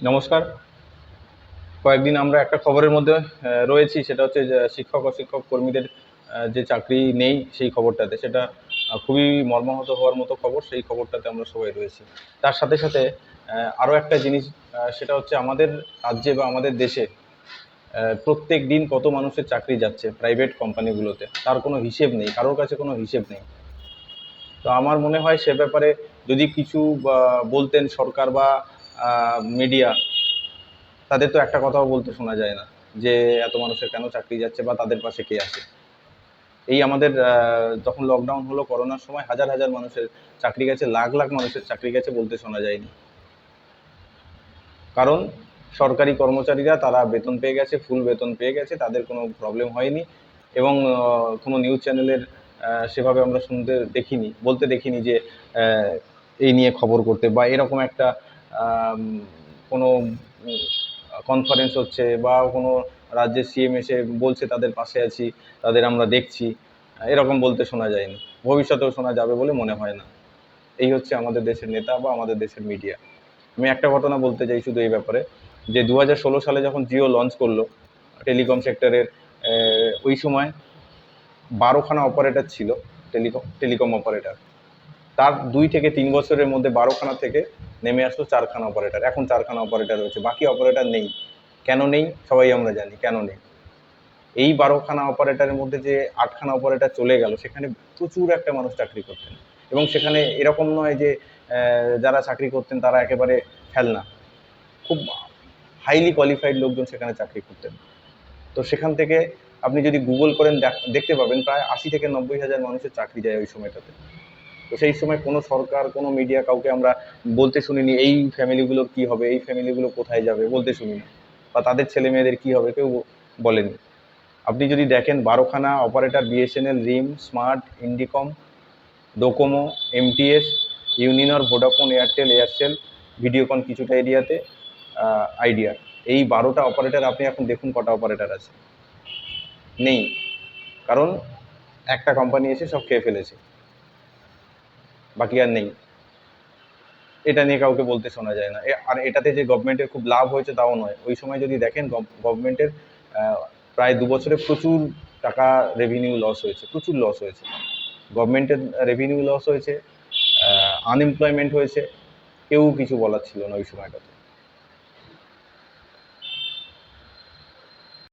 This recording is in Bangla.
নমস্কার। কয়েকদিন আমরা একটা খবরের মধ্যে রয়েছি, সেটা হচ্ছে যে শিক্ষক ও শিক্ষক কর্মীদের যে চাকরি নেই সেই খবরটাতে। সেটা খুবই মর্মাহত হওয়ার মতো খবর। সেই খবরটাতে আমরা সবাই রয়েছি। তার সাথে সাথে আরও একটা জিনিস, সেটা হচ্ছে আমাদের রাজ্যে বা আমাদের দেশে প্রত্যেক দিন কত মানুষের চাকরি যাচ্ছে প্রাইভেট কোম্পানিগুলোতে, তার কোনো হিসেব নেই, কারোর কাছে কোনো হিসেব নেই। তো আমার মনে হয় সে ব্যাপারে যদি কিছু বলতেন সরকার বা মিডিয়া, তাদের তো একটা কথাও বলতে শোনা যায় না যে এত মানুষের কেন চাকরি যাচ্ছে বা তাদের পাশে কে আছে। এই আমাদের যখন লকডাউন হলো করোনার সময় হাজার হাজার মানুষের চাকরি গেছে, লাখ লাখ মানুষের চাকরি গেছে, বলতে শোনা যায়নি। কারণ সরকারি কর্মচারীরা তারা বেতন পেয়ে গেছে, ফুল বেতন পেয়ে গেছে, তাদের কোনো প্রবলেম হয়নি। এবং কোনো নিউজ চ্যানেলের সেভাবে আমরা বলতে দেখিনি যে এই নিয়ে খবর করতে বা এরকম একটা কোনো কনফারেন্স হচ্ছে বা কোনো রাজ্যের সিএম এসে বলছে তাদের পাশে আছি, তাদের আমরা দেখছি, এরকম বলতে শোনা যায়নি। ভবিষ্যতেও শোনা যাবে বলে মনে হয় না। এই হচ্ছে আমাদের দেশের নেতা বা আমাদের দেশের মিডিয়া। আমি একটা ঘটনা বলতে চাই শুধু এই ব্যাপারে, যে 2016 সালে যখন জিও লঞ্চ করলো টেলিকম সেক্টরের, ওই সময় 12খানা অপারেটর ছিল, টেলিকম অপারেটর। তার 2 থেকে 3 বছরের মধ্যে 12খানা থেকে নেমে আসলো 4খানা অপারেটর। এখন 4খানা অপারেটর রয়েছে, বাকি অপারেটর নেই। কেন নেই সবাই আমরা জানি কেন নেই। এই 12খানা অপারেটরের মধ্যে যে 8খানা অপারেটর চলে গেল, সেখানে প্রচুর একটা মানুষ চাকরি করতেন। এবং সেখানে এরকম নয় যে যারা চাকরি করতেন তারা একেবারে ফেলনা, খুব হাইলি কোয়ালিফাইড লোকজন সেখানে চাকরি করতেন। তো সেখান থেকে আপনি যদি গুগল করেন দেখতে পাবেন প্রায় 80 থেকে 90 হাজার মানুষের চাকরি যায় ওই সময়টাতে। তো সেই সময় কোনো সরকার, কোনো মিডিয়া, কাউকে আমরা বলতে শুনিনি এই ফ্যামিলিগুলোর কী হবে, এই ফ্যামিলিগুলো কোথায় যাবে, বলতে শুনিনি। বা তাদের ছেলে মেয়েদের কী হবে কেউ বলেনি। আপনি যদি দেখেন 12খানা operator BSNL, RIM, smart, Indicom, Docomo, MTS, Uninor, Vodafone, Airtel, Aircel, Videocon কিছুটা এরিয়াতে, আইডিয়া। এই 12টা অপারেটর আপনি এখন দেখুন কটা অপারেটর আছে। নেই, কারণ একটা কোম্পানি এসে সব খেয়ে ফেলেছে, বাকি আর নেই। এটা নিয়ে কাউকে বলতে শোনা যায় না। আর এটাতে যে গভর্নমেন্টের খুব লাভ হয়েছে তাও নয়। ওই সময় যদি দেখেন গভর্নমেন্টের প্রায় 2 বছরে প্রচুর টাকা রেভিনিউ লস হয়েছে, প্রচুর লস হয়েছে। গভর্নমেন্টের রেভিনিউ লস হয়েছে, আনএমপ্লয়মেন্ট হয়েছে, কেউ কিছু বলার ছিল না ওই সময়টাতে।